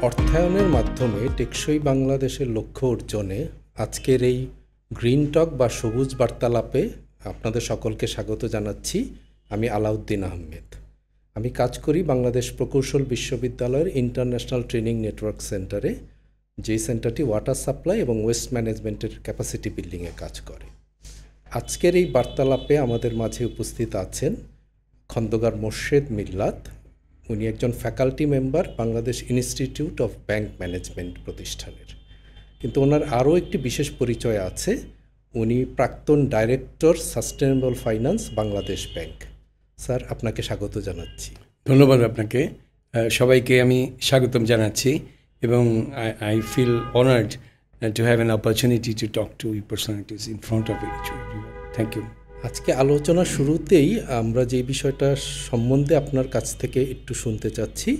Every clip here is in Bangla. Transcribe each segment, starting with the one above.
অর্থায়নের মাধ্যমে টেকসই বাংলাদেশের লক্ষ্য অর্জনে আজকের এই গ্রিন টক বা সবুজ বার্তালাপে আপনাদের সকলকে স্বাগত জানাচ্ছি। আমি আলাউদ্দিন আহমেদ। আমি কাজ করি বাংলাদেশ প্রকৌশল বিশ্ববিদ্যালয়ের ইন্টারন্যাশনাল ট্রেনিং নেটওয়ার্ক সেন্টারে, যেই সেন্টারটি ওয়াটার সাপ্লাই এবং ওয়েস্ট ম্যানেজমেন্টের ক্যাপাসিটি বিল্ডিংয়ে কাজ করে। আজকের এই বার্তালাপে আমাদের মাঝে উপস্থিত আছেন খন্দকার মোর্শেদ মিল্লাত। উনি একজন faculty member Bangladesh institute of bank management প্রতিষ্ঠানের। কিন্তু ওনার আরও একটি বিশেষ পরিচয় আছে, উনি প্রাক্তন director sustainable finance Bangladesh bank. Sir, আপনাকে স্বাগত জানাচ্ছি। ধন্যবাদ আপনাকে। সবাইকে আমি স্বাগতম জানাচ্ছি এবং I feel honoured to have an opportunity to talk to you personalities in front of each other. Thank you. আজকে আলোচনার শুরুতেই আমরা যে বিষয়টা সম্বন্ধে আপনার কাছ থেকে একটু শুনতে চাচ্ছি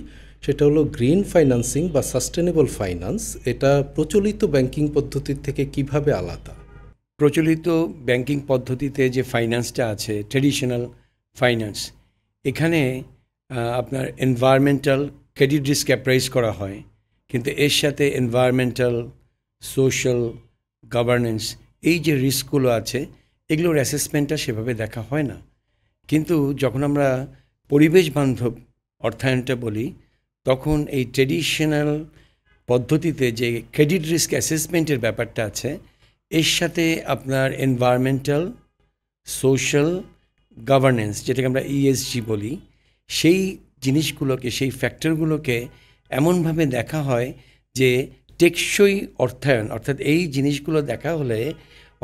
সেটা হলো গ্রিন ফাইন্যান্সিং বা সাস্টেনেবল ফাইন্যান্স। এটা প্রচলিত ব্যাংকিং পদ্ধতির থেকে কিভাবে আলাদা? প্রচলিত ব্যাংকিং পদ্ধতিতে যে ফাইন্যান্সটা আছে, ট্রেডিশনাল ফাইন্যান্স, এখানে আপনার এনভায়রনমেন্টাল ক্রেডিট রিস্ক অ্যাপ্রাইজ করা হয়, কিন্তু এর সাথে এনভায়রনমেন্টাল, সোশ্যাল, গভর্নেন্স, এই যে রিস্কগুলো আছে এগুলোর অ্যাসেসমেন্টটা সেভাবে দেখা হয় না। কিন্তু যখন আমরা পরিবেশ বান্ধব অর্থায়নটা বলি, তখন এই ট্রেডিশনাল পদ্ধতিতে যে ক্রেডিট রিস্ক অ্যাসেসমেন্টের ব্যাপারটা আছে, এর সাথে আপনার এনভায়রনমেন্টাল, সোশ্যাল, গভর্নেন্স, যেটাকে আমরা ইএসজি বলি, সেই জিনিসগুলোকে, সেই ফ্যাক্টরগুলোকে এমনভাবে দেখা হয় যে টেকসই অর্থায়ন, অর্থাৎ এই জিনিসগুলো দেখা হলে,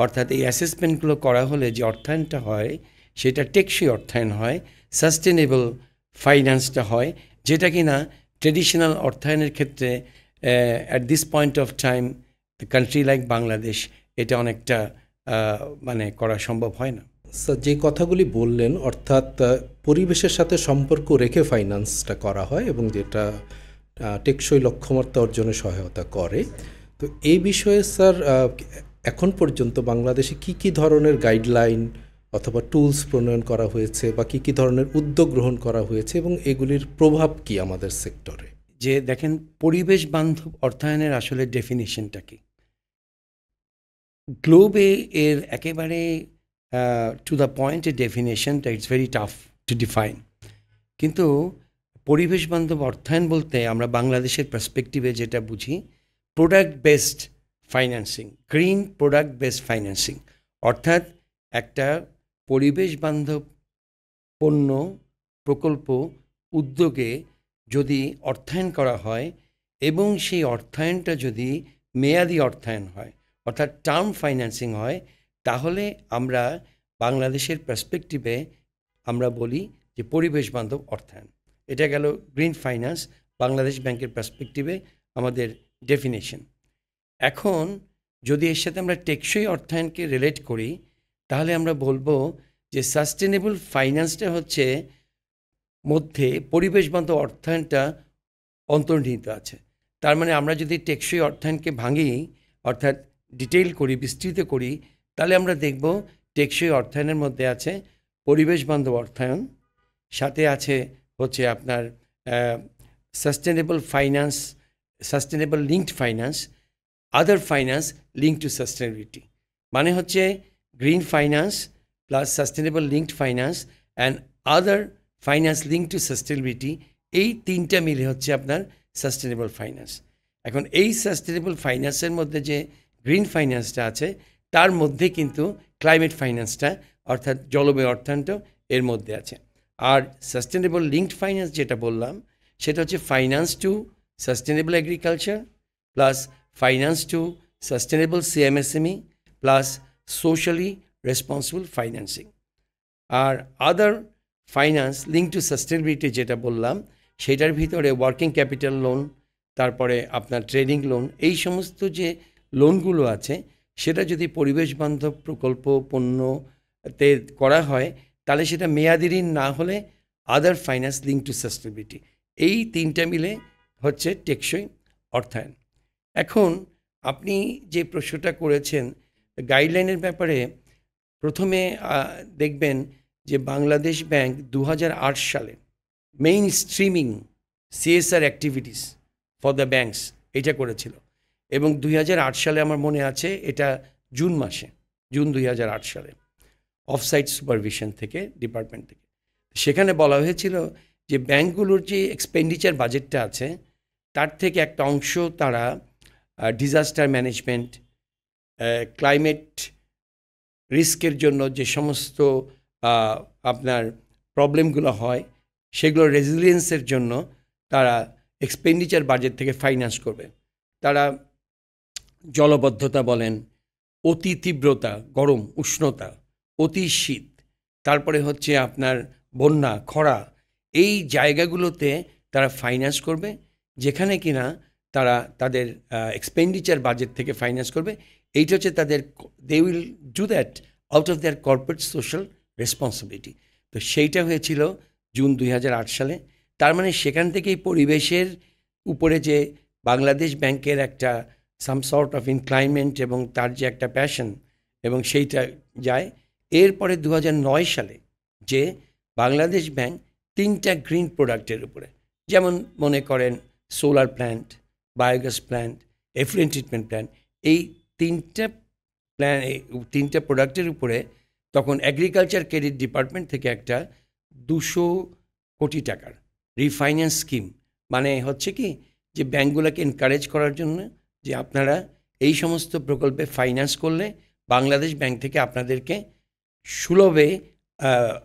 অর্থাৎ এই অ্যাসেসমেন্টগুলো করা হলে যে অর্থায়নটা হয় সেটা টেকসই অর্থায়ন হয়, সাস্টেনেবল ফাইন্যান্সটা হয়, যেটা কিনা ট্রেডিশনাল অর্থায়নের ক্ষেত্রে at this point of time the country like Bangladesh এটা অনেকটা করা সম্ভব হয় না। স্যার, যে কথাগুলি বললেন, অর্থাৎ পরিবেশের সাথে সম্পর্ক রেখে ফাইন্যান্সটা করা হয় এবং যেটা টেকসই লক্ষ্যমাত্রা অর্জনে সহায়তা করে। তো এই বিষয়ে স্যার এখন পর্যন্ত বাংলাদেশে কি ধরনের গাইডলাইন অথবা টুলস প্রণয়ন করা হয়েছে বা কি ধরনের উদ্যোগ গ্রহণ করা হয়েছে এবং এগুলির প্রভাব কি আমাদের সেক্টরে? যে দেখেন, পরিবেশ বান্ধব অর্থায়নের আসলে ডেফিনিশনটা কি? গ্লোবে এর একেবারে টু দ্য পয়েন্ট এর ডেফিনেশনটা it's very tough to define. কিন্তু পরিবেশ বান্ধব অর্থায়ন বলতে আমরা বাংলাদেশের পার্সপেক্টিভে যেটা বুঝি, product based financing, green product based financing, অর্থাৎ একটা পরিবেশ বান্ধব পণ্য, প্রকল্প, উদ্যোগে যদি অর্থায়ন করা হয় এবং সেই অর্থায়নটা যদি মেয়াদি অর্থায়ন হয়, অর্থাৎ টার্ম ফাইন্যান্সিং হয়, তাহলে আমরা বাংলাদেশের পার্সপেক্টিভে আমরা বলি যে পরিবেশ বান্ধব অর্থায়ন। এটা গেল গ্রিন ফাইন্যান্স বাংলাদেশ ব্যাংকের পার্সপেক্টিভে আমাদের ডেফিনেশন। এখন যদি এর সাথে আমরা টেকসই অর্থায়নকে রিলেট করি, তাহলে আমরা বলবো যে সাস্টেনেবল ফাইন্যান্সটা হচ্ছে মধ্যে পরিবেশ বান্ধব অর্থায়নটা অন্তর্নিহিত আছে। তার মানে আমরা যদি টেকসই অর্থায়নকে ভাঙি, অর্থাৎ ডিটেইল করি, বিস্তৃত করি, তাহলে আমরা দেখব টেকসই অর্থায়নের মধ্যে আছে পরিবেশ বান্ধব অর্থায়ন, সাথে আছে হচ্ছে আপনার sustainable finance, sustainable linked finance, other finance link to sustainability. মানে হচ্ছে green finance plus sustainable linked finance and other finance link to sustainability, এই তিনটা মিলে হচ্ছে আপনার সাস্টেনেবল ফাইন্যান্স। এখন এই সাস্টেনেবল ফাইন্যান্সের মধ্যে যে গ্রিন ফাইন্যান্সটা আছে, তার মধ্যে কিন্তু ক্লাইমেট ফাইন্যান্সটা অর্থাৎ জলবায়ু অর্থায়নটা এর মধ্যে আছে। আর সাস্টেনেবল লিঙ্কড ফাইন্যান্স যেটা বললাম, সেটা হচ্ছে finance to sustainable agriculture plus finance to sustainable CMSME plus socially responsible financing. আর other finance link to sustainability যেটা বললাম, সেটার ভিতরে ওয়ার্কিং ক্যাপিটাল লোন, তারপরে আপনার ট্রেডিং লোন, এই সমস্ত যে লোনগুলো আছে সেটা যদি পরিবেশ বান্ধব প্রকল্প পণ্যতে করা হয়, তাহলে সেটা মেয়াদি ঋণ না হলে আদার ফাইন্যান্স লিঙ্ক টু সাস্টেনেবিলিটি, এই তিনটা মিলে হচ্ছে টেকসই অর্থায়ন। এখন আপনি যে প্রশ্নটা করেছেন গাইডলাইনের ব্যাপারে, প্রথমে দেখবেন যে বাংলাদেশ ব্যাংক 2008 সালে main streaming CSR activities for the banks, এটা করেছিল। এবং 2008 সালে আমার মনে আছে, এটা জুন 2008 সালে অফসাইট সুপারভিশন থেকে, ডিপার্টমেন্ট থেকে, সেখানে বলা হয়েছিল যে ব্যাংকগুলোর যে এক্সপেন্ডিচার বাজেটটা আছে তার থেকে একটা অংশ তারা ডিজাস্টার ম্যানেজমেন্ট, ক্লাইমেট রিস্কের জন্য যে সমস্ত আপনার প্রবলেমগুলো হয় সেগুলো রেজিলিয়েন্সের জন্য তারা এক্সপেন্ডিচার বাজেট থেকে ফাইন্যান্স করবে। তারা জলবদ্ধতা বলেন, অতি তীব্রতা, গরম উষ্ণতা, অতি শীত, তারপরে হচ্ছে আপনার বন্যা, খরা, এই জায়গাগুলোতে তারা ফাইন্যান্স করবে, যেখানে কিনা তারা তাদের এক্সপেন্ডিচার বাজেট থেকে ফাইন্যান্স করবে। এইটা হচ্ছে তাদের, they will do that out of their corporate social responsibility. তো সেইটা হয়েছিল জুন 2008 সালে। তার মানে সেখান থেকেই পরিবেশের উপরে যে বাংলাদেশ ব্যাংকের একটা সাম সর্ট অফ ইনক্লাইনমেন্ট এবং তার যে একটা প্যাশন এবং সেইটা যায়। এরপরে 2009 সালে যে বাংলাদেশ ব্যাংক 3টা গ্রিন প্রোডাক্টের উপরে, যেমন মনে করেন solar plant, biogas plant, effluent treatment plant, এই 3টা প্রোডাক্টের উপরে তখন এগ্রিকালচার ক্রেডিট ডিপার্টমেন্ট থেকে একটা 200 কোটি টাকার রিফাইন্যান্স স্কিম, মানে হচ্ছে কি যে ব্যাংকগুলোকে এনকারেজ করার জন্য যে আপনারা এই সমস্ত প্রকল্পে ফাইন্যান্স করলে বাংলাদেশ ব্যাংক থেকে আপনাদেরকে সুলভে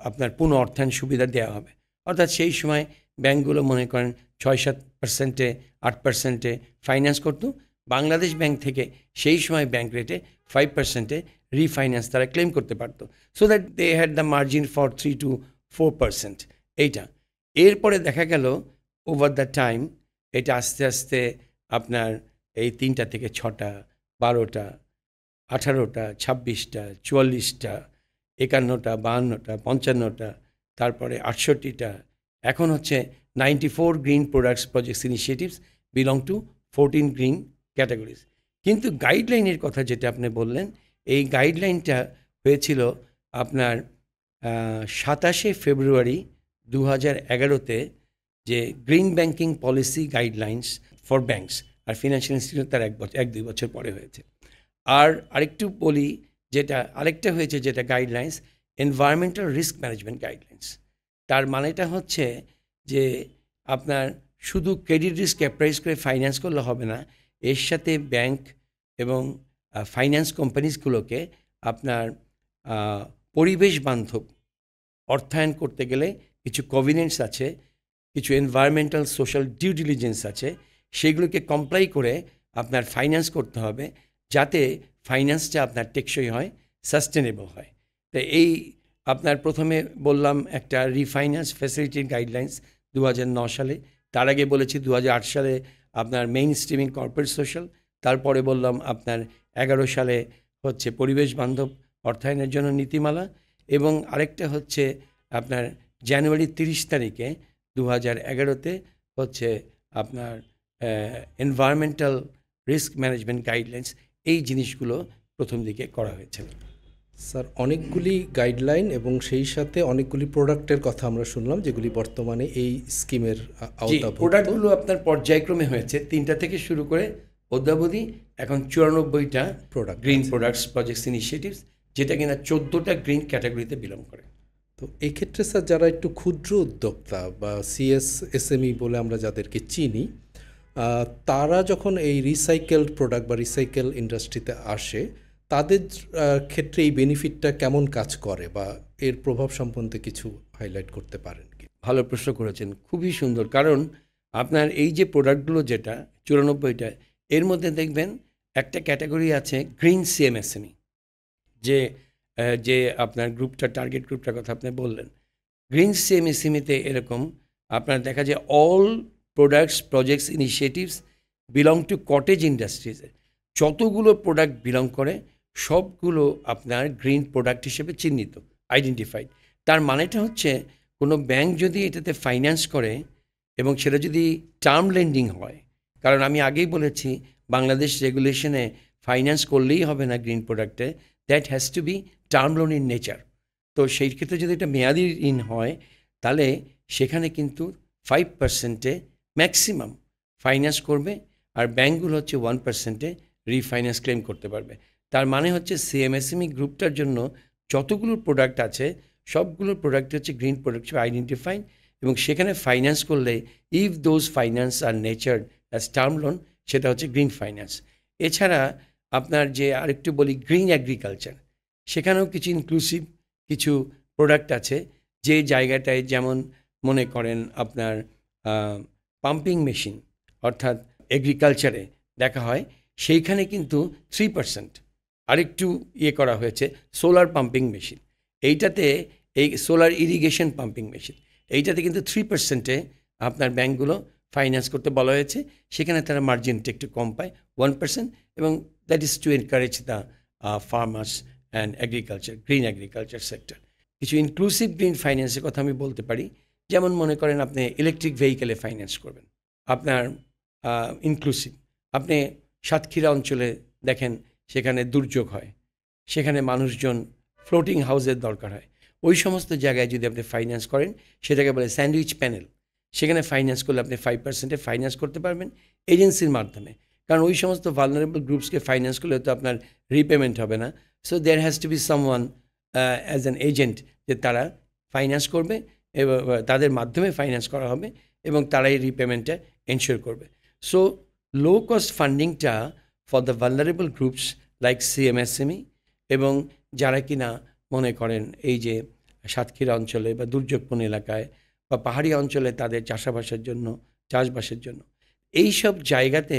আপনার পুনঃ অর্থায়ন সুবিধা দেওয়া হবে। অর্থাৎ সেই সময় ব্যাংকগুলো মনে করেন 6-7%, 8% ফাইন্যান্স করতো, বাংলাদেশ ব্যাংক থেকে সেই সময় ব্যাংক রেটে 5% রিফাইন্যান্স তারা ক্লেম করতে পারতো, so that they had the margin for 3-4%। এইটা এরপরে দেখা গেল ওভার দ্য টাইম এটা আস্তে আস্তে আপনার এই 3টা থেকে 6টা, 12টা, 18টা, 26টা, 44টা, 51টা, 52টা, 55টা, তারপরে 68টা, এখন হচ্ছে 94 green products projects initiatives belong two 14 green categories. কিন্তু গাইডলাইনের কথা যেটা আপনি বললেন, এই গাইডলাইনটা হয়েছিল আপনার 27শে ফেব্রুয়ারি 2011-তে, যে green banking policy guidelines for banks আর ফিনান্সিয়াল ইনস্টিটিউট, তার 1-2 বছর পরে হয়েছে। আর আরেকটু বলি, যেটা আরেকটা হয়েছে যেটা guidelines, environmental risk management guidelines. তার মানেটা হচ্ছে যে আপনার শুধু ক্রেডিট রিস্ক অ্যাপ্রাইজ করে ফাইন্যান্স করলে হবে না, এর সাথে ব্যাংক এবং ফাইন্যান্স কোম্পানিজগুলোকে আপনার পরিবেশ বান্ধব অর্থায়ন করতে গেলে কিছু কভিনেন্টস আছে, কিছু এনভায়রনমেন্টাল সোশ্যাল ডিউ ডিলিজেন্স আছে, সেগুলোকে কমপ্লাই করে আপনার ফাইন্যান্স করতে হবে, যাতে ফাইন্যান্সটা আপনার টেকসই হয়, সাস্টেনেবল হয়। তো এই আপনার প্রথমে বললাম একটা রিফাইন্যান্স ফ্যাসিলিটির গাইডলাইন্স 2009 সালে, তার আগে বলেছি 2008 সালে আপনার মেইন স্ট্রিমিং কর্পোরেট সোশ্যাল, তারপরে বললাম আপনার 11 সালে হচ্ছে পরিবেশ বান্ধব অর্থায়নের জন্য নীতিমালা, এবং আরেকটা হচ্ছে আপনার জানুয়ারি 30 তারিখে 2011-তে হচ্ছে আপনার এনভায়রনমেন্টাল রিস্ক ম্যানেজমেন্ট গাইডলাইন্স। এই জিনিসগুলো প্রথম দিকে করা হয়েছিল। স্যার, অনেকগুলি গাইডলাইন এবং সেই সাথে অনেকগুলি প্রোডাক্টের কথা আমরা শুনলাম যেগুলি বর্তমানে এই স্কিমের আওতাভুক্ত। প্রোডাক্টগুলো আপনার পর্যায়ক্রমে হয়েছে, 3টা থেকে শুরু করে অদ্যাবধি এখন 94টা product, green products projects initiatives, যেটা কিনা 14টা গ্রিন ক্যাটাগরিতে বিলং করে। তো এক্ষেত্রে স্যার, যারা একটু ক্ষুদ্র উদ্যোক্তা বা সিএসএমই বলে আমরা যাদেরকে চিনি, তারা যখন এই রিসাইকেলড প্রোডাক্ট বা রিসাইকেল ইন্ডাস্ট্রিতে আসে, তাদের ক্ষেত্রে এই বেনিফিটটা কেমন কাজ করে বা এর প্রভাব সম্বন্ধে কিছু হাইলাইট করতে পারেন কি? ভালো প্রশ্ন করেছেন, খুবই সুন্দর। কারণ আপনার এই যে প্রোডাক্টগুলো যেটা 94টা, এর মধ্যে দেখবেন একটা ক্যাটাগরি আছে গ্রিন সিএমএসএমই, যে আপনার গ্রুপটা, টার্গেট গ্রুপটার কথা আপনি বললেন। গ্রিন সিএমএসএমইতে এরকম আপনার দেখা যায় all products projects initiatives belong to cottage ইন্ডাস্ট্রিজে যতগুলো প্রোডাক্ট বিলং করে সবগুলো আপনার গ্রিন প্রোডাক্ট হিসেবে চিহ্নিত, আইডেন্টিফাইড। তার মানেটা হচ্ছে কোনো ব্যাংক যদি এটাতে ফাইন্যান্স করে এবং সেটা যদি টার্ম লেন্ডিং হয়, কারণ আমি আগেই বলেছি বাংলাদেশ রেগুলেশনে ফাইন্যান্স করলেই হবে না গ্রিন প্রোডাক্টে, that has to be term loan in nature. তো সেই ক্ষেত্রে যদি এটা মেয়াদি ঋণ হয়, তাহলে সেখানে কিন্তু 5%, ম্যাক্সিমাম ফাইন্যান্স করবে, আর ব্যাঙ্কগুলো হচ্ছে 1%-এ রিফাইন্যান্স ক্লেম করতে পারবে। তার মানে হচ্ছে সিএমএসএমই গ্রুপটার জন্য যতগুলো প্রোডাক্ট আছে সবগুলো প্রোডাক্ট হচ্ছে গ্রিন প্রোডাক্ট হিসেবে আইডেন্টিফাইড, এবং সেখানে ফাইন্যান্স করলে if those finance are nature as term loan, সেটা হচ্ছে গ্রিন ফাইন্যান্স। এছাড়া আপনার যে আরেকটু বলি গ্রিন অ্যাগ্রিকালচার, সেখানেও কিছু ইনক্লুসিভ কিছু প্রোডাক্ট আছে, যে জায়গাটায় যেমন মনে করেন আপনার পাম্পিং মেশিন অর্থাৎ এগ্রিকালচারে দেখা হয়, সেইখানে কিন্তু 3% আরেকটু করা হয়েছে সোলার পাম্পিং মেশিন। এইটাতে এই সোলার ইরিগেশন পাম্পিং মেশিন, এইটাতে কিন্তু 3%-এ আপনার ব্যাঙ্কগুলো ফাইন্যান্স করতে বলা হয়েছে। সেখানে তারা মার্জিনটা একটু কম পায় 1%, এবং that is to encourage the farmers and agriculture, green agriculture sector. কিছু ইনক্লুসিভ গ্রিন ফাইন্যান্সের কথা আমি বলতে পারি, যেমন মনে করেন আপনি ইলেকট্রিক ভেহিকেলে ফাইন্যান্স করবেন, আপনার ইনক্লুসিভ। আপনি সাতক্ষীরা অঞ্চলে দেখেন সেখানে দুর্যোগ হয়, সেখানে মানুষজন ফ্লোটিং হাউসের দরকার হয়, ওই সমস্ত জায়গায় যদি আপনি ফাইন্যান্স করেন, সেটাকে বলে স্যান্ডউইচ প্যানেল। সেখানে ফাইন্যান্স করলে আপনি 5%-এ ফাইন্যান্স করতে পারবেন এজেন্সির মাধ্যমে, কারণ ওই সমস্ত ভালনারেবল গ্রুপসকে ফাইন্যান্স করলে তো আপনার রিপেমেন্ট হবে না। So there has to be someone as an agent, যে তারা ফাইন্যান্স করবে এবং তাদের মাধ্যমে ফাইন্যান্স করা হবে এবং তারাই রিপেমেন্টটা এনশিওর করবে। সো লো কস্ট ফান্ডিংটা for the vulnerable groups like CMSME, এবং যারা কিনা মনে করেন এই যে সাতক্ষীরা অঞ্চলে বা দুর্যোগপূর্ণ এলাকায় বা পাহাড়ি অঞ্চলে তাদের চাষাবাসের জন্য, চাষবাসের জন্য, এই সব জায়গাতে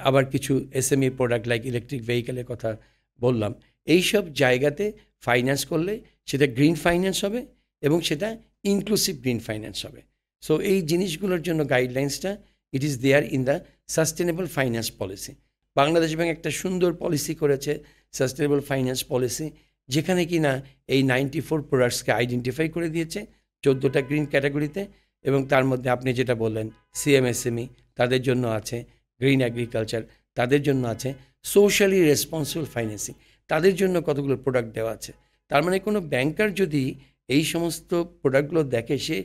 আবার কিছু এসএমই প্রোডাক্ট লাইক ইলেকট্রিক ভেহিকেলের কথা বললাম, এই সব জায়গাতে ফাইন্যান্স করলে সেটা গ্রিন ফাইন্যান্স হবে এবং সেটা ইনক্লুসিভ গ্রিন ফাইন্যান্স হবে। সো এই জিনিসগুলোর জন্য গাইডলাইন্সটা it is there in the sustainable finance policy. Bangladesh bank একটা সুন্দর পলিসি করেছে, সাস্টেনেবল ফাইন্যান্স পলিসি, যেখানে কি না এই 94 প্রোডাক্টসকে আইডেন্টিফাই করে দিয়েছে 14টা গ্রিন ক্যাটাগরিতে, এবং তার মধ্যে আপনি যেটা বললেন সিএমএসএমই তাদের জন্য আছে, গ্রিন এগ্রিকালচার তাদের জন্য আছে, সোশ্যালি রেসপন্সিবল ফাইন্যান্সিং তাদের জন্য কতগুলো প্রোডাক্ট দেওয়া আছে। তার মানে কোনো ব্যাংকার যদি এই সমস্ত প্রোডাক্টগুলো দেখে, সে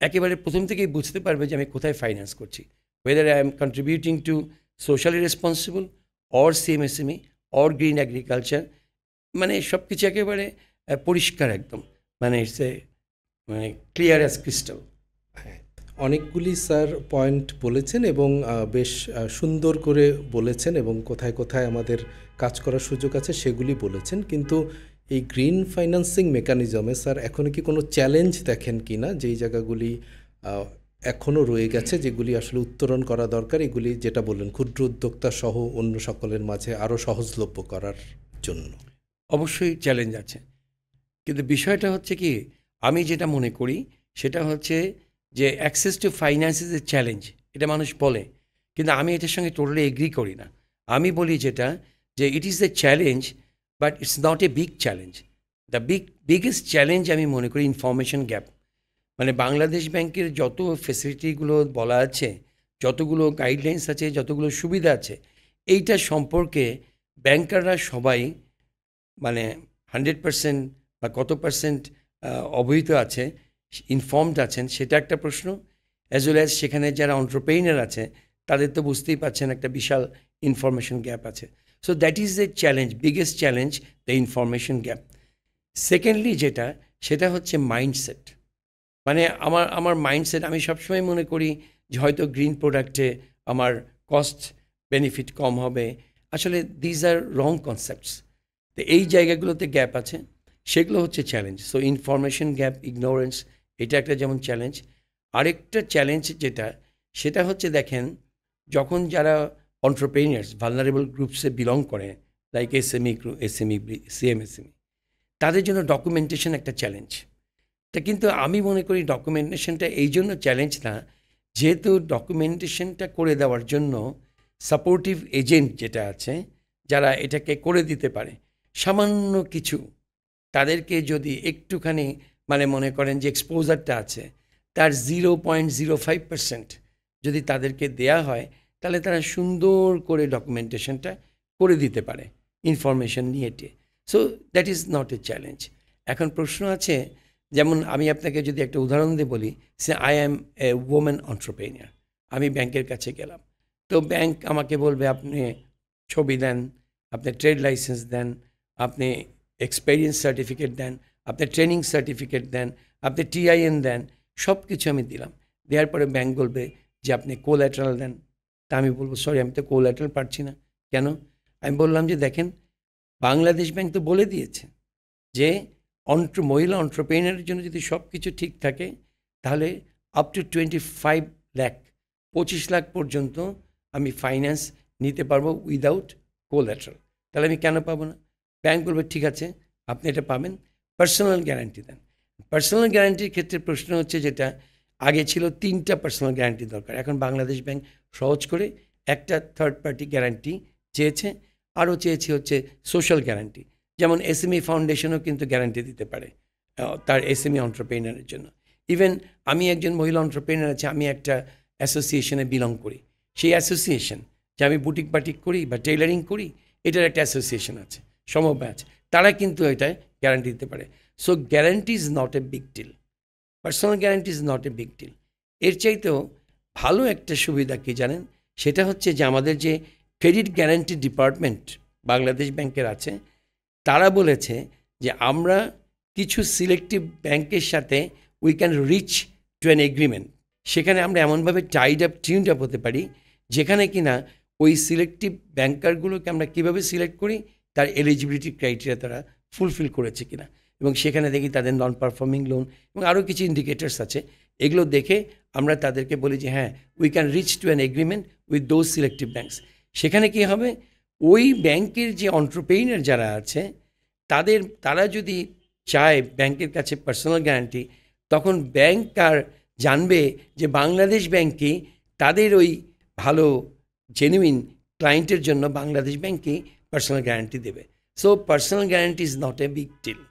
একেবারে প্রথম থেকেই বুঝতে পারবে যে আমি কোথায় ফাইন্যান্স করছি, whether I am contributing to socially responsible or CMSME or green agriculture, মানে সব কিছু একেবারে পরিষ্কার একদম, মানে মানে ক্লিয়ার অ্যাজ ক্রিস্টাল। হ্যাঁ, অনেকগুলি স্যার পয়েন্ট বলেছেন এবং বেশ সুন্দর করে বলেছেন, এবং কোথায় কোথায় আমাদের কাজ করার সুযোগ আছে সেগুলি বলেছেন। কিন্তু এই গ্রিন ফাইন্যান্সিং মেকানিজমে স্যার এখনও কি কোনো চ্যালেঞ্জ দেখেন কি না, যেই জায়গাগুলি এখনও রয়ে গেছে, যেগুলি আসলে উত্তরণ করা দরকার, এগুলি যেটা বললেন ক্ষুদ্র উদ্যোক্তা সহ অন্য সকলের মাঝে আরও সহজলভ্য করার জন্য? অবশ্যই চ্যালেঞ্জ আছে, কিন্তু বিষয়টা হচ্ছে কি, আমি যেটা মনে করি সেটা হচ্ছে যে access to finance is a challenge, এটা মানুষ বলে, কিন্তু আমি এটার সঙ্গে টোটালি এগ্রি করি না। আমি বলি যেটা, যে it is a challenge but it's not a big challenge. The biggest challenge আমি মনে করি ইনফরমেশন গ্যাপ। মানে বাংলাদেশ ব্যাংকের যত ফেসিলিটিগুলো বলা আছে, যতগুলো গাইডলাইন্স আছে, যতগুলো সুবিধা আছে, এইটা সম্পর্কে ব্যাংকাররা সবাই মানে 100% বা কত পার্সেন্ট অবহিত আছে, ইনফর্মড আছেন, সেটা একটা প্রশ্ন। অ্যাজ ওয়েল অ্যাজ সেখানে যারা এন্টারপ্রেনার আছে তাদের তো বুঝতেই পারছেন একটা বিশাল ইনফরমেশন গ্যাপ আছে। So that is a challenge, biggest challenge, the information gap. Secondly যেটা, সেটা হচ্ছে মাইন্ডসেট। মানে আমার মাইন্ডসেট, আমি সবসময় মনে করি যে হয়তো গ্রিন প্রোডাক্টে আমার কস্ট বেনিফিট কম হবে। আসলে দিজ আর রং কনসেপ্টস। তো এই জায়গাগুলোতে গ্যাপ আছে, সেগুলো হচ্ছে challenge. So information gap, ignorance, এটা একটা যেমন চ্যালেঞ্জ। আরেকটা চ্যালেঞ্জ যেটা, সেটা হচ্ছে দেখেন, যখন যারা এন্টারপ্রেনার্স ভালনারেবল গ্রুপসে বিলং করে, লাইক এসএমই, সিএমএসএমই, তাদের জন্য ডকুমেন্টেশন একটা চ্যালেঞ্জ। তা কিন্তু আমি মনে করি ডকুমেন্টেশনটা এই জন্য চ্যালেঞ্জ না, যেহেতু ডকুমেন্টেশনটা করে দেওয়ার জন্য সাপোর্টিভ এজেন্ট যেটা আছে, যারা এটাকে করে দিতে পারে, সামান্য কিছু তাদেরকে যদি একটুখানি মানে মনে করেন যে এক্সপোজারটা আছে তার 0.05% যদি তাদেরকে দেয়া হয়, তাহলে তারা সুন্দর করে ডকুমেন্টেশনটা করে দিতে পারে ইনফরমেশন নিয়ে। So that is not A challenge. এখন প্রশ্ন আছে, যেমন আমি আপনাকে যদি একটা উদাহরণ দিয়ে বলি, say I am a women entrepreneur, আমি ব্যাংকের কাছে গেলাম, তো ব্যাংক আমাকে বলবে আপনি ছবি দেন, আপনি ট্রেড লাইসেন্স দেন, আপনি এক্সপেরিয়েন্স সার্টিফিকেট দেন, আপনি ট্রেনিং সার্টিফিকেট দেন, আপনি টিআইএন দেন, সব কিছু আমি দিলাম। দেওয়ার পরে ব্যাংক বলবে যে আপনি কোল্যাটারাল দেন। তা আমি বলবো সরি, আমি তো কোল্যাটারাল পারছি না। কেন? আমি বললাম যে দেখেন, বাংলাদেশ ব্যাংক তো বলে দিয়েছে যে মহিলা অন্টারপ্রেনারের জন্য যদি সব কিছু ঠিক থাকে তাহলে আপ টু 25 লাখ, 25 লাখ পর্যন্ত আমি ফাইন্যান্স নিতে পারবো উইদাউট কোল্যাটারাল। তাহলে আমি কেন পাবো না? ব্যাংক বলবে ঠিক আছে, আপনি এটা পাবেন, পার্সোনাল গ্যারান্টি দেন। পার্সোনাল গ্যারান্টির ক্ষেত্রে প্রশ্ন হচ্ছে, যেটা আগে ছিল 3টা পার্সোনাল গ্যারান্টি দরকার, এখন বাংলাদেশ ব্যাংক সহজ করে একটা থার্ড পার্টি গ্যারান্টি চেয়েছে, আরও চেয়েছে হচ্ছে সোশ্যাল গ্যারান্টি। যেমন এসএমই ফাউন্ডেশনও কিন্তু গ্যারান্টি দিতে পারে তার এসএমই অন্টারপ্রেনারের জন্য। ইভেন আমি একজন মহিলা অন্টারপ্রেনার আছে, আমি একটা অ্যাসোসিয়েশনে বিলং করি, সেই অ্যাসোসিয়েশন যে আমি বুটিক বাটিক করি বা টেইলারিং করি, এটার একটা অ্যাসোসিয়েশন আছে, সমবায় আছে, তারা কিন্তু এটা গ্যারান্টি দিতে পারে। So guarantee is not a big deal, personal guarantee is not a big deal. এর চাইতেও ভালো একটা সুবিধা কি জানেন? সেটা হচ্ছে যে আমাদের যে ক্রেডিট গ্যারান্টি ডিপার্টমেন্ট বাংলাদেশ ব্যাংকের আছে, তারা বলেছে যে আমরা কিছু সিলেক্টিভ ব্যাংকের সাথে we can reach to an agreement. সেখানে আমরা এমনভাবে টিউনড আপ হতে পারি যেখানে কিনা ওই সিলেক্টিভ ব্যাংকারগুলোকে আমরা কীভাবে সিলেক্ট করি তার এলিজিবিলিটি ক্রাইটেরিয়া তারা ফুলফিল করেছে কিনা, এবং সেখানে দেখি তাদের নন পারফর্মিং লোন এবং আরও কিছু ইন্ডিকেটার্স আছে, এগুলো দেখে আমরা তাদেরকে বলি যে হ্যাঁ we can reach to an agreement with those selective banks. সেখানে কী হবে, ওই ব্যাংকের যে অন্টারপ্রেনার যারা আছে তারা যদি চায় ব্যাংকের কাছে পার্সোনাল গ্যারান্টি, তখন ব্যাংক আর জানবে যে বাংলাদেশ ব্যাংকই তাদের ওই ভালো জেনুইন ক্লায়েন্টের জন্য বাংলাদেশ ব্যাংকই পার্সোনাল গ্যারান্টি দেবে। So personal guarantee is not a big deal,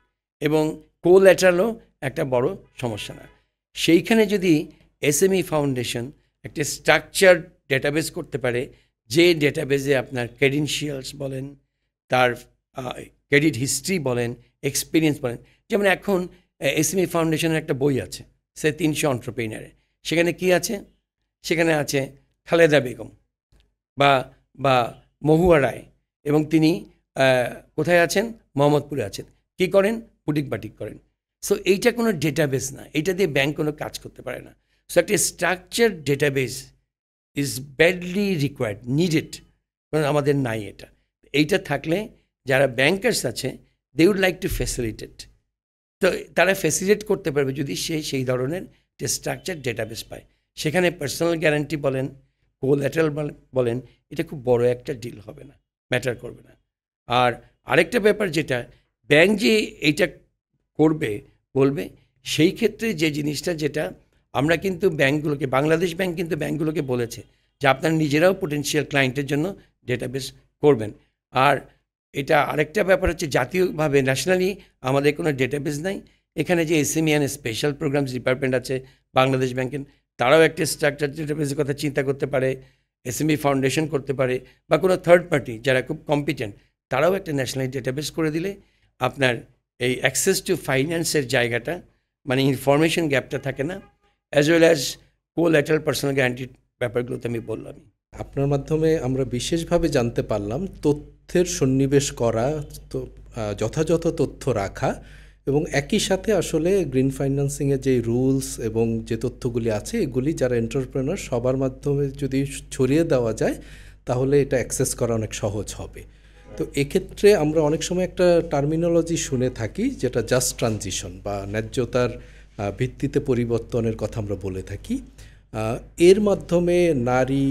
এবং কোল্যাটারালও একটা বড় সমস্যা না। সেইখানে যদি এসএমই ফাউন্ডেশন একটা স্ট্রাকচার ডেটাবেস করতে পারে, যে ডেটাবেসে আপনার ক্রেডেনশিয়ালস বলেন, তার ক্রেডিট হিস্ট্রি বলেন, এক্সপিরিয়েন্স বলেন। যেমন এখন এসএমই ফাউন্ডেশনের একটা বই আছে, সে 300 অন্টারপ্রেনারে, সেখানে কি আছে? সেখানে আছে খালেদা বেগম বা মহুয়া রায়, এবং তিনি কোথায় আছেন? মোহাম্মদপুরে আছেন। কি করেন? বুটিক বাটিক করেন। সো এইটা কোনো ডেটাবেস না, এইটা দিয়ে ব্যাংক কোনো কাজ করতে পারে না। সো একটা structure database is badly required, needed, কারণ আমাদের নাই এটা। এইটা থাকলে যারা ব্যাংকার্স আছে they would like to facilitate, তো তারা ফ্যাসিলিটেট করতে পারবে যদি সেই ধরনের যে স্ট্রাকচার ডেটাবেস পায়। সেখানে পার্সোনাল গ্যারান্টি বলেন, কোল্যাটারাল বলেন, এটা খুব বড় একটা ডিল হবে না, ম্যাটার করবে না। আর আরেকটা ব্যাপার, যেটা ব্যাংক যে এইটা করবে বলবে, সেই ক্ষেত্রে যে জিনিসটা, যেটা আমরা কিন্তু ব্যাংকগুলোকে, বাংলাদেশ ব্যাংক কিন্তু ব্যাংকগুলোকে বলেছে যে আপনারা নিজেরাও পোটেনশিয়াল ক্লায়েন্টের জন্য ডেটাবেস করবেন। আর এটা আরেকটা ব্যাপার হচ্ছে, জাতীয়ভাবে ন্যাশনালি আমাদের কোনো ডেটাবেস নাই। এখানে যে SME and special programs department আছে বাংলাদেশ ব্যাংকের, তারাও একটা স্ট্রাকচার ডেটাবেসের কথা চিন্তা করতে পারে, এসএমই ফাউন্ডেশন করতে পারে, বা কোনো থার্ড পার্টি যারা খুব কম্পিটেন্ট তারাও একটা ন্যাশনাল ডেটাবেস করে দিলে আপনার এই অ্যাক্সেস টু ফাইন্যান্সের জায়গাটা, মানে ইনফরমেশন গ্যাপটা থাকে না, as well as collateral personal গ্যারান্টির ব্যাপারগুলো তো আমি বললামই। আপনার মাধ্যমে আমরা বিশেষভাবে জানতে পারলাম তথ্যের সন্নিবেশ করা, তো যথাযথ তথ্য রাখা, এবং একই সাথে আসলে গ্রিন ফাইন্যান্সিংয়ের যে রুলস এবং যে তথ্যগুলি আছে এগুলি যারা এন্টারপ্রেনার সবার মাধ্যমে যদি ছড়িয়ে দেওয়া যায় তাহলে এটা অ্যাক্সেস করা অনেক সহজ হবে। তো এক্ষেত্রে আমরা অনেক সময় একটা টার্মিনোলজি শুনে থাকি যেটা জাস্ট ট্রানজিশন বা ন্যায্যতার ভিত্তিতে পরিবর্তনের কথা আমরা বলে থাকি। এর মাধ্যমে নারী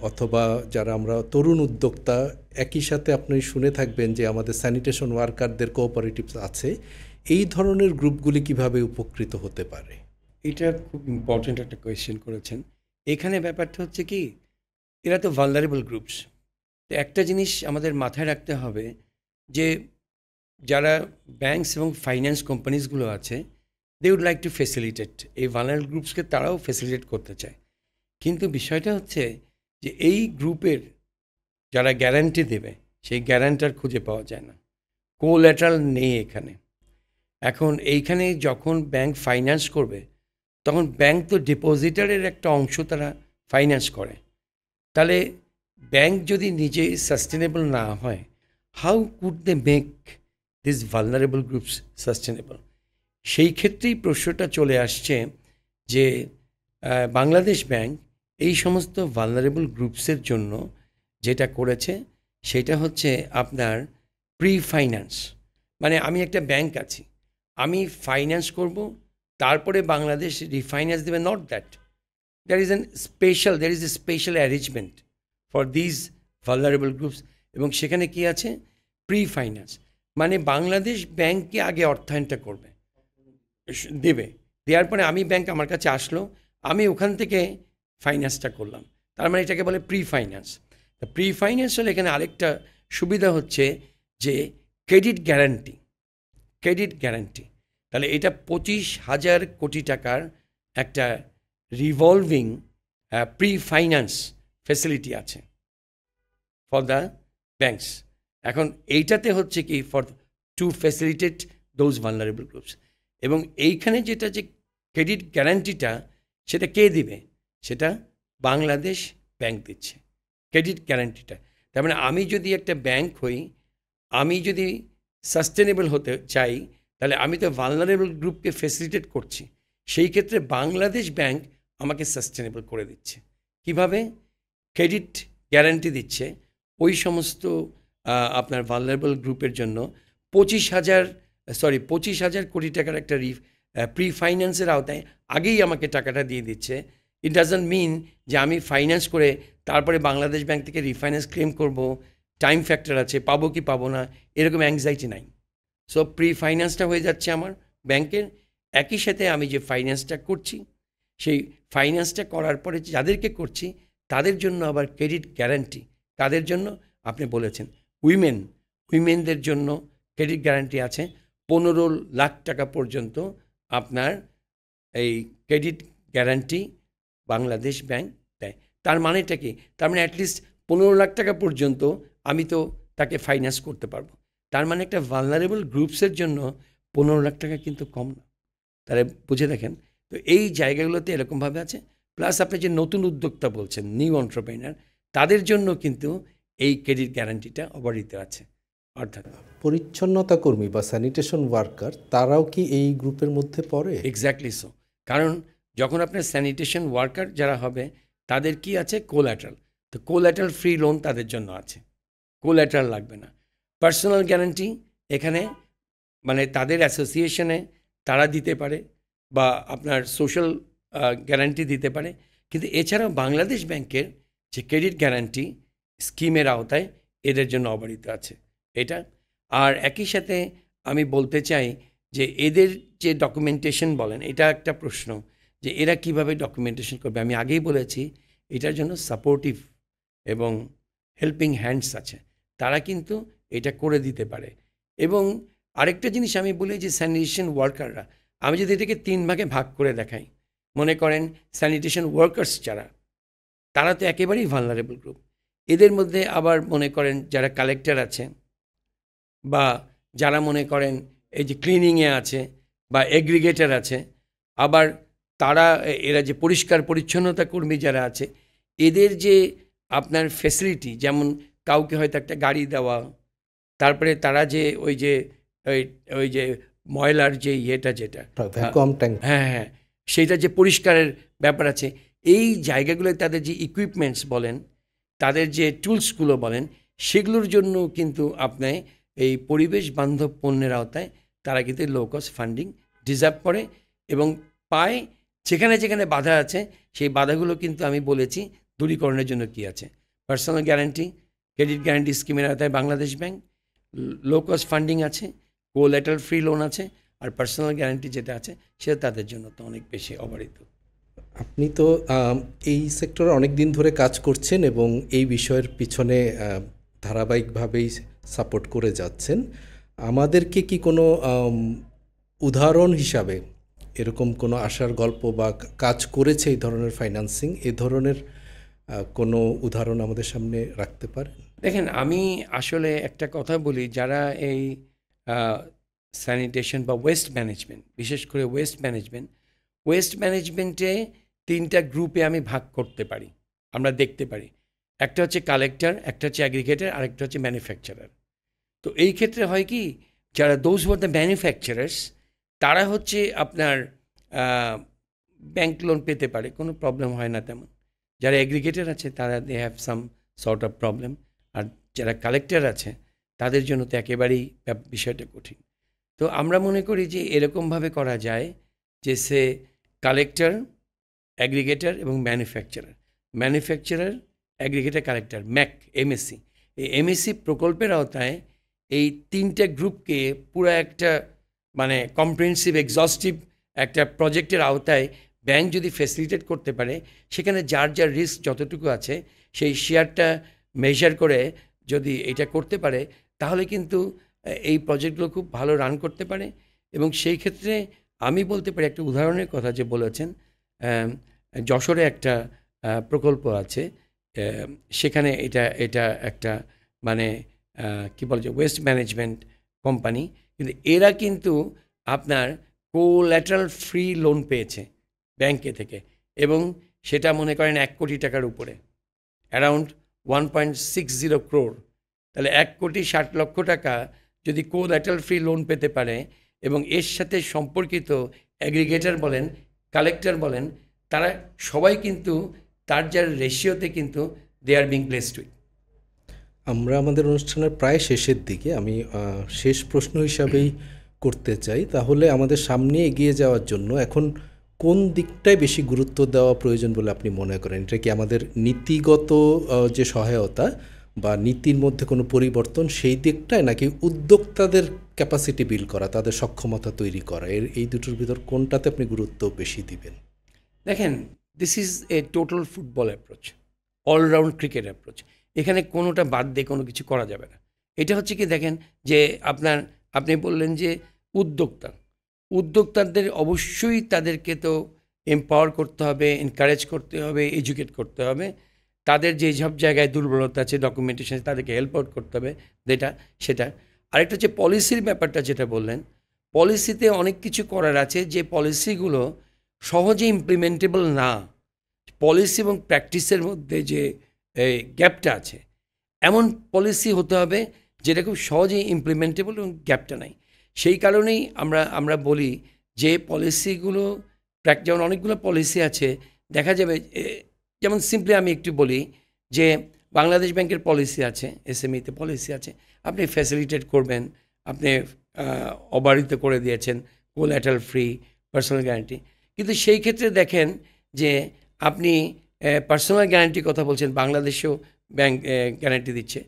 অথবা যারা আমরা তরুণ উদ্যোক্তা, একই সাথে আপনি শুনে থাকবেন যে আমাদের স্যানিটেশন ওয়ার্কারদের কোঅপারেটিভস আছে, এই ধরনের গ্রুপগুলি কিভাবে উপকৃত হতে পারে? এটা খুব ইম্পর্ট্যান্ট একটা কোয়েশ্চেন করেছেন। এখানে ব্যাপারটা হচ্ছে কি, এরা তো ভালনারেবল গ্রুপস। তো একটা জিনিস আমাদের মাথায় রাখতে হবে যে যারা ব্যাংকস এবং ফাইন্যান্স কোম্পানিজগুলো আছে, they would like to facilitate এই ভালনারেবল গ্রুপসকে, তারাও ফ্যাসিলিটেট করতে চায়। কিন্তু বিষয়টা হচ্ছে যে এই গ্রুপের যারা গ্যারান্টি দেবে সেই গ্যারান্টার খুঁজে পাওয়া যায় না, কোল্যাটারাল নেই এখানে। এখন এইখানে যখন ব্যাংক ফাইন্যান্স করবে তখন ব্যাংক তো ডিপোজিটারের একটা অংশ তারা ফাইন্যান্স করে, তাহলে ব্যাংক যদি নিজে সাস্টেনেবল না হয়, how could they make this vulnerable groups sustainable? সেই ক্ষেত্রেই প্রশ্নটা চলে আসছে যে বাংলাদেশ ব্যাংক এই সমস্ত ভালনারেবল গ্রুপসের জন্য যেটা করেছে সেটা হচ্ছে আপনার প্রি ফাইন্যান্স। মানে আমি একটা ব্যাংক আছি, আমি ফাইন্যান্স করব, তারপরে বাংলাদেশ রিফাইন্যান্স দেবে, not that. there is a special arrangement for these vulnerable groups, এবং সেখানে কি আছে, প্রি ফাইন্যান্স। মানে বাংলাদেশ ব্যাংককে আগে অর্থায়নটা করবে, দেবে, দেওয়ার পরে আমি ব্যাংক আমার কাছে আসলো, আমি ওখান থেকে ফাইন্যান্সটা করলাম, তার মানে এটাকে বলে প্রি ফাইন্যান্স। প্রি ফাইন্যান্স হলে এখানে আরেকটা সুবিধা হচ্ছে যে ক্রেডিট গ্যারান্টি। তাহলে এটা 25,000 কোটি টাকার একটা রিভলভিং প্রি ফাইন্যান্স ফেসিলিটি আছে ফর দ্য ব্যাংকস। এখন এইটাতে হচ্ছে কি, for two facilitate those vulnerable groups. এবং এইখানে যেটা যে ক্রেডিট গ্যারান্টিটা, সেটা কে দিবে? সেটা বাংলাদেশ ব্যাংক দিচ্ছে ক্রেডিট গ্যারান্টিটা। তার মানে আমি যদি একটা ব্যাংক হই, আমি যদি সাস্টেনেবল হতে চাই, তাহলে আমি তো ভালনারেবল গ্রুপকে ফ্যাসিলিটেট করছি, সেই ক্ষেত্রে বাংলাদেশ ব্যাংক আমাকে সাস্টেনেবল করে দিচ্ছে। কিভাবে? ক্রেডিট গ্যারান্টি দিচ্ছে ওই সমস্ত আপনার ভালনারেবল গ্রুপের জন্য 25,000 কোটি টাকার একটা প্রি ফাইন্যান্সের আওতায় আগেই আমাকে টাকাটা দিয়ে দিচ্ছে। ইট ডাজন্ট মিন যে আমি ফাইন্যান্স করে তারপরে বাংলাদেশ ব্যাংক থেকে রিফাইন্যান্স ক্লেম করব, টাইম ফ্যাক্টর আছে, পাবো কি পাবো না, এরকম অ্যাংজাইটি নাই। সো প্রি ফাইন্যান্সটা হয়ে যাচ্ছে আমার ব্যাংকের, একই সাথে আমি যে ফাইন্যান্সটা করছি, সেই ফাইন্যান্সটা করার পরে যাদেরকে করছি তাদের জন্য আবার ক্রেডিট গ্যারান্টি। তাদের জন্য আপনি বলেছেন উইমেনদের জন্য ক্রেডিট গ্যারান্টি আছে 15 লাখ টাকা পর্যন্ত আপনার এই ক্রেডিট গ্যারান্টি বাংলাদেশ ব্যাংক দেয়। তার মানেটা কি? তার মানে অ্যাটলিস্ট 15 লাখ টাকা পর্যন্ত আমি তো তাকে ফাইন্যান্স করতে পারবো। তার মানে একটা ভালনারেবল গ্রুপসের জন্য 15 লাখ টাকা কিন্তু কম না, তাহলে বুঝে দেখেন। তো এই জায়গাগুলোতে এরকমভাবে আছে। প্লাস আপনি যে নতুন উদ্যোক্তা বলছেন, নিউ এন্টারপ্রেনার, তাদের জন্য কিন্তু এই ক্রেডিট গ্যারান্টিটা অবহিত আছে। অর্থাৎ পরিচ্ছন্নতা কর্মী বা স্যানিটেশন ওয়ার্কার, তারাও কি এই গ্রুপের মধ্যে পড়ে? Exactly so. কারণ যখন আপনার স্যানিটেশন ওয়ার্কার যারা হবে, তাদের কি আছে? কোল্যাটারাল। তো কোল্যাটারাল ফ্রি লোন তাদের জন্য আছে, কোল্যাটারাল লাগবে না। পার্সোনাল গ্যারান্টি এখানে মানে তাদের অ্যাসোসিয়েশনে তারা দিতে পারে, বা আপনার সোশ্যাল গ্যারান্টি দিতে পারে। কিন্তু এছাড়াও বাংলাদেশ ব্যাংকের যে ক্রেডিট গ্যারান্টি স্কিমের আওতায় এদের জন্য অবহিত আছে এটা। আর একই সাথে আমি বলতে চাই যে এদের যে ডকুমেন্টেশন বলেন, এটা একটা প্রশ্ন যে এরা কিভাবে ডকুমেন্টেশন করবে। আমি আগেই বলেছি এটার জন্য সাপোর্টিভ এবং হেল্পিং হ্যান্ডস আছে, তারা কিন্তু এটা করে দিতে পারে। এবং আরেকটা জিনিস আমি বলি যে স্যানিটেশন ওয়ার্কাররা, আমি যদি এটাকে 3 ভাগে ভাগ করে দেখাই, মনে করেন স্যানিটেশন ওয়ার্কার্স যারা, তারা তো একেবারেই ভালনারেবল গ্রুপ। এদের মধ্যে আবার মনে করেন যারা কালেক্টর আছে, বা যারা মনে করেন এই যে ক্লিনিংয়ে আছে, বা এগ্রিগেটর আছে, আবার তারা এরা যে পরিষ্কার পরিচ্ছন্নতা কর্মী যারা আছে, এদের যে আপনার ফ্যাসিলিটি, যেমন কাউকে হয়তো একটা গাড়ি দেওয়া, তারপরে তারা যে ওই যে ময়লার যে ইয়েটা যেটা ভ্যাকুয়াম ট্যাঙ্ক, হ্যাঁ, সেইটা যে পরিষ্কারের ব্যাপার আছে, এই জায়গাগুলোয় তাদের যে ইকুইপমেন্টস বলেন, তাদের যে টুলসগুলো বলেন, সেগুলোর জন্য কিন্তু আপনি এই পরিবেশ বান্ধব পণ্যের আওতায় তারা কিন্তু লো কস্ট ফান্ডিং ডিজার্ভ করে এবং পায়। যেখানে যেখানে বাধা আছে, সেই বাধাগুলো কিন্তু আমি বলেছি দূরীকরণের জন্য কি আছে। পার্সোনাল গ্যারান্টি, ক্রেডিট গ্যারান্টি স্কিমের আওতায় Bangladesh bank, low cost funding আছে, কোল্যাটারাল ফ্রি লোন আছে, আর পার্সোনাল গ্যারান্টি যেটা আছে সেটা তাদের জন্য তো অনেক বেশি অবহিত। আপনি তো এই সেক্টরে অনেক দিন ধরে কাজ করছেন এবং এই বিষয়ের পিছনে ধারাবাহিকভাবেই সাপোর্ট করে যাচ্ছেন। আমাদেরকে কি কোনো উদাহরণ হিসাবে এরকম কোনো আশার গল্প বা কাজ করেছে এই ধরনের ফাইন্যান্সিং, এই ধরনের কোনো উদাহরণ আমাদের সামনে রাখতে পারেন? দেখেন, আমি আসলে একটা কথা বলি, যারা এই স্যানিটেশন বা ওয়েস্ট ম্যানেজমেন্ট, বিশেষ করে ওয়েস্ট ম্যানেজমেন্টে 3টা গ্রুপে আমি ভাগ করতে পারি, আমরা দেখতে পারি। একটা হচ্ছে কালেক্টর, একটা হচ্ছে অ্যাগ্রিগেটর, আরেকটা হচ্ছে ম্যানুফ্যাকচারার। তো এই ক্ষেত্রে হয় কি, যারা those who are the manufacturers, তারা হচ্ছে আপনার ব্যাংক লোন পেতে পারে, কোনো প্রবলেম হয় না তেমন। যারা অ্যাগ্রিগেটর আছে তারা they have some sort of problem. আর যারা কালেক্টর আছে তাদের জন্য তো একেবারেই বিষয়টা কঠিন। তো আমরা মনে করি যে এরকমভাবে করা যায় যে সে কালেক্টর, অ্যাগ্রিগেটর এবং manufacturer, aggregator, collector, Mac, MSc. এই এমএসসি প্রকল্পের আওতায় এই 3টে গ্রুপকে পুরো একটা মানে কম্প্রিহেনসিভ এক্সস্টিভ একটা প্রজেক্টের আওতায় ব্যাংক যদি ফ্যাসিলিটেট করতে পারে, সেখানে যার যার রিস্ক যতটুকু আছে সেই শেয়ারটা মেজার করে যদি এটা করতে পারে, তাহলে কিন্তু এই প্রজেক্টগুলো খুব ভালো রান করতে পারে। এবং সেই ক্ষেত্রে আমি বলতে পারি, একটা উদাহরণের কথা যে বলেছেন, যশোরে একটা প্রকল্প আছে, সেখানে এটা একটা মানে কী বলে যে ওয়েস্ট ম্যানেজমেন্ট কোম্পানি, কিন্তু এরা কিন্তু আপনার কোল্যাটারাল ফ্রি লোন পেয়েছে ব্যাংকে থেকে, এবং সেটা মনে করেন 1 কোটি টাকার উপরে, অ্যারাউন্ড 1.60 crore। তাহলে 1,60,00,000 টাকা যদি কোল্যাটারাল ফ্রি লোন পেতে পারে, এবং এর সাথে সম্পর্কিত অ্যাগ্রিগেটর বলেন, কালেক্টর বলেন, তারা সবাই কিন্তু তার যার রেশিওতে কিন্তু দে আর বিং প্লেসড উইথ। আমরা আমাদের অনুষ্ঠানের প্রায় শেষের দিকে, আমি শেষ প্রশ্ন হিসাবেই করতে চাই, তাহলে আমাদের সামনে এগিয়ে যাওয়ার জন্য এখন কোন দিকটায় বেশি গুরুত্ব দেওয়া প্রয়োজন বলে আপনি মনে করেন? এটা কি আমাদের নীতিগত যে সহায়তা বা নীতির মধ্যে কোনো পরিবর্তন সেই দিকটায়, নাকি উদ্যোক্তাদের ক্যাপাসিটি বিল্ড করা, তাদের সক্ষমতা তৈরি করা, এই দুটোর ভিতর কোনটাতে আপনি গুরুত্ব বেশি দিবেন? দেখেন, this is a total football approach, all round cricket approach. এখানে কোনোটা বাদ দিয়ে কোনো কিছু করা যাবে না। এটা হচ্ছে কি, দেখেন যে আপনি বললেন যে উদ্যোক্তাদের অবশ্যই তাদেরকে তো এম্পাওয়ার করতে হবে, এনকারেজ করতে হবে, এডুকেট করতে হবে। তাদের যে সব জায়গায় দুর্বলতা আছে, ডকুমেন্টেশন, তাদেরকে হেল্প আউট করতে হবে, সেটা। আরেকটা হচ্ছে পলিসির ব্যাপারটা, যেটা বললেন, পলিসিতে অনেক কিছু করার আছে যে পলিসিগুলো সহজে ইমপ্লিমেন্টেবল না। পলিসি এবং প্র্যাকটিসের মধ্যে যে গ্যাপটা আছে, এমন পলিসি হতে হবে যেটা খুব সহজেই ইমপ্লিমেন্টেবল এবং গ্যাপটা নাই। সেই কারণেই আমরা বলি যে পলিসিগুলো, যেমন অনেকগুলো পলিসি আছে, দেখা যাবে, যেমন সিম্পলি আমি একটু বলি যে বাংলাদেশ ব্যাংকের পলিসি আছে, এসএমইতে পলিসি আছে, আপনি ফ্যাসিলিটেট করবেন, আপনি অবারিত করে দিয়েছেন কোল্যাটারাল ফ্রি, পার্সোনাল গ্যারান্টি। কিন্তু সেই ক্ষেত্রে দেখেন যে আপনি পার্সোনাল গ্যারান্টির কথা বলছেন, বাংলাদেশেও ব্যাংক গ্যারান্টি দিচ্ছে,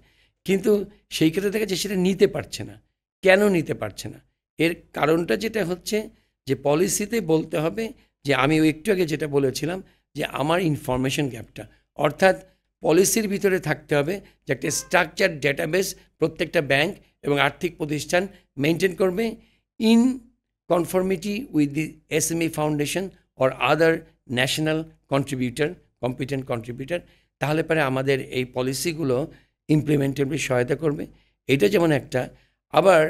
কিন্তু সেই ক্ষেত্রে দেখা যাচ্ছে সেটা নিতে পারছে না। কেন নিতে পারছে না? এর কারণটা যেটা হচ্ছে যে পলিসিতে বলতে হবে যে, আমি একটু আগে যেটা বলেছিলাম যে আমার ইনফরমেশন গ্যাপটা, অর্থাৎ পলিসির ভিতরে থাকতে হবে যে একটা স্ট্রাকচার ডেটাবেস প্রত্যেকটা ব্যাংক এবং আর্থিক প্রতিষ্ঠান মেনটেন করবে in conformity with the SME foundation or other national competent contributor. তাহলে পরে আমাদের এই পলিসিগুলো ইমপ্লিমেন্টেবলি সহায়তা করবে। এটা যেমন একটা। আবার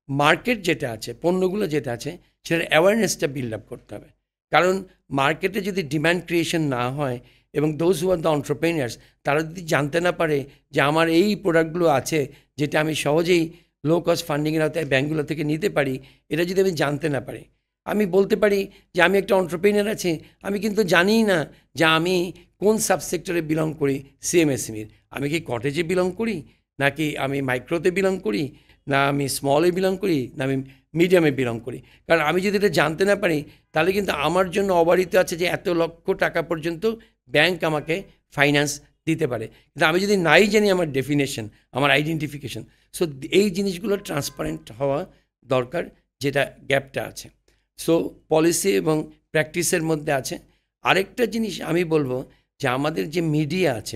মার্কেট যেটা আছে, পণ্যগুলো যেটা আছে, সেটার অ্যাওয়ারনেসটা বিল্ড আপ করতে হবে। কারণ মার্কেটে যদি ডিম্যান্ড ক্রিয়েশন না হয় এবং দোজ হু আর দ্য এন্টারপ্রেনিয়ার্স, তারা যদি জানতে না পারে যে আমার এই প্রোডাক্টগুলো আছে যেটা আমি সহজেই লো কস্ট ফান্ডিংয়ের আওতায় ব্যাঙ্কগুলো থেকে নিতে পারি, এটা যদি আমি জানতে না পারি, আমি বলতে পারি যে আমি একটা এন্টারপ্রেনিয়ার আছি, আমি কিন্তু জানিই না যে আমি কোন সাবসেক্টরে বিলং করি, সিএমএসএমইর। আমি কি কটেজে বিলং করি, নাকি আমি মাইক্রোতে বিলং করি, না আমি স্মলে বিলং করি, না আমি মিডিয়ামে বিলং করি? কারণ আমি যদি এটা জানতে না পারি, তাহলে কিন্তু আমার জন্য অবারিত আছে যে এত লক্ষ টাকা পর্যন্ত ব্যাংক আমাকে ফাইন্যান্স দিতে পারে। কিন্তু আমি যদি নাই জানি আমার ডেফিনেশন, আমার আইডেন্টিফিকেশন, সো এই জিনিসগুলো ট্রান্সপারেন্ট হওয়া দরকার, যেটা গ্যাপটা আছে। সো পলিসি এবং প্র্যাকটিসের মধ্যে আছে। আরেকটা জিনিস আমি বলবো যে আমাদের যে মিডিয়া আছে,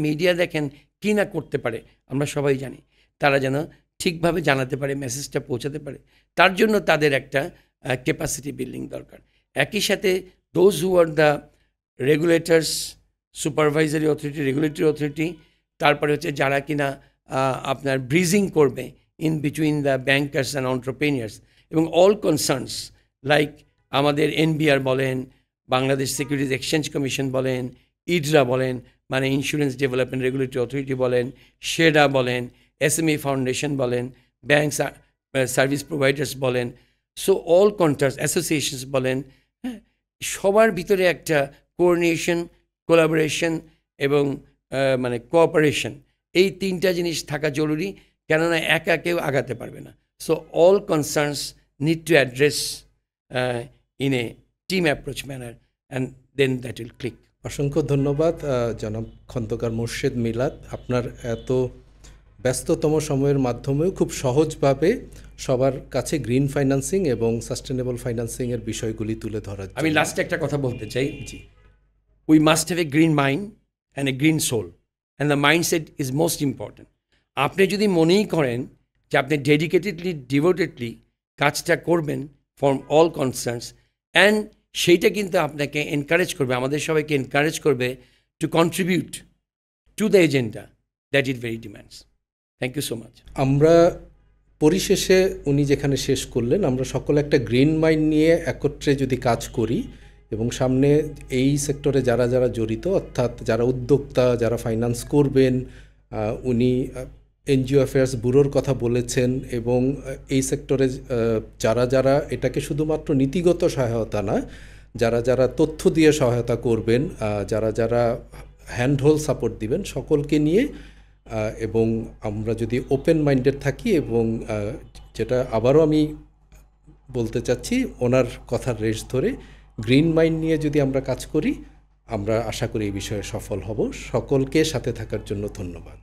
মিডিয়া দেখেন কী না করতে পারে, আমরা সবাই জানি। তারা যেন ঠিকভাবে জানাতে পারে, মেসেজটা পৌঁছাতে পারে, তার জন্য তাদের একটা ক্যাপাসিটি বিল্ডিং দরকার। একই সাথে those who are the regulators, supervisory authority, regulatory authority, তারপরে হচ্ছে যারা কিনা আপনার ব্রিজিং করবে in between the bankers and entrepreneurs এবং অল কনসার্নস, লাইক আমাদের এনবিআর বলেন, বাংলাদেশ সিকিউরিটিজ এক্সচেঞ্জ কমিশন বলেন, ইডরা বলেন, মানে ইন্স্যুরেন্স ডেভেলপমেন্ট রেগুলেটরি অথরিটি বলেন, শেডা বলেন, এসএমই ফাউন্ডেশন বলেন, ব্যাংক সার্ভিস প্রোভাইডার্স বলেন, সো অল কন্ট্রাক্টস অ্যাসোসিয়েশনস বলেন, হ্যাঁ, সবার ভিতরে একটা কোঅর্ডিনেশন, কোলাবোরেশন এবং মানে কোঅপারেশন, এই তিনটা জিনিস থাকা জরুরি, কেননা একা কেউ আগাতে পারবে না। So all concerns need to address in a team approach manner and then that will click. অসংখ্য ধন্যবাদ জনাব খন্দকার মোর্শেদ মিলাদ, আপনার এত ব্যস্ততম সময়ের মাধ্যমেও খুব সহজভাবে সবার কাছে গ্রিন ফাইন্যান্সিং এবং সাস্টেনেবল ফাইন্যান্সিংয়ের বিষয়গুলি তুলে ধরার আমি জন্য। লাস্টে একটা কথা বলতে চাই, জি, we must have a green mind and a green soul, and the mindset is most important. আপনি যদি মনেই করেন যে আপনি ডেডিকেটেডলি ডিভোটেডলি কাজটা করবেন ফর অল কনসার্নস, অ্যান্ড সেইটা কিন্তু আপনাকে এনকারেজ করবে, আমাদের সবাইকে এনকারেজ করবে to contribute to the agenda that it very demands. Thank you so much. আমরা পরিশেষে উনি যেখানে শেষ করলেন, আমরা সকলে একটা গ্রিন মাইন্ড নিয়ে একত্রে যদি কাজ করি এবং সামনে এই সেক্টরে যারা যারা জড়িত, অর্থাৎ যারা উদ্যোক্তা, যারা ফাইন্যান্স করবেন, উনি এনজিও অ্যাফেয়ার্স ব্যুরোর কথা বলেছেন, এবং এই সেক্টরে যারা যারা এটাকে শুধুমাত্র নীতিগত সহায়তা না, যারা যারা তথ্য দিয়ে সহায়তা করবেন, যারা যারা হ্যান্ডহোল্ড সাপোর্ট দিবেন, সকলকে নিয়ে এবং আমরা যদি ওপেন মাইন্ডেড থাকি, এবং যেটা আবারও আমি বলতে চাচ্ছি ওনার কথার রেশ ধরে গ্রিন মাইন্ড নিয়ে যদি আমরা কাজ করি, আমরা আশা করি এই বিষয়ে সফল হব। সকলকে সাথে থাকার জন্য ধন্যবাদ।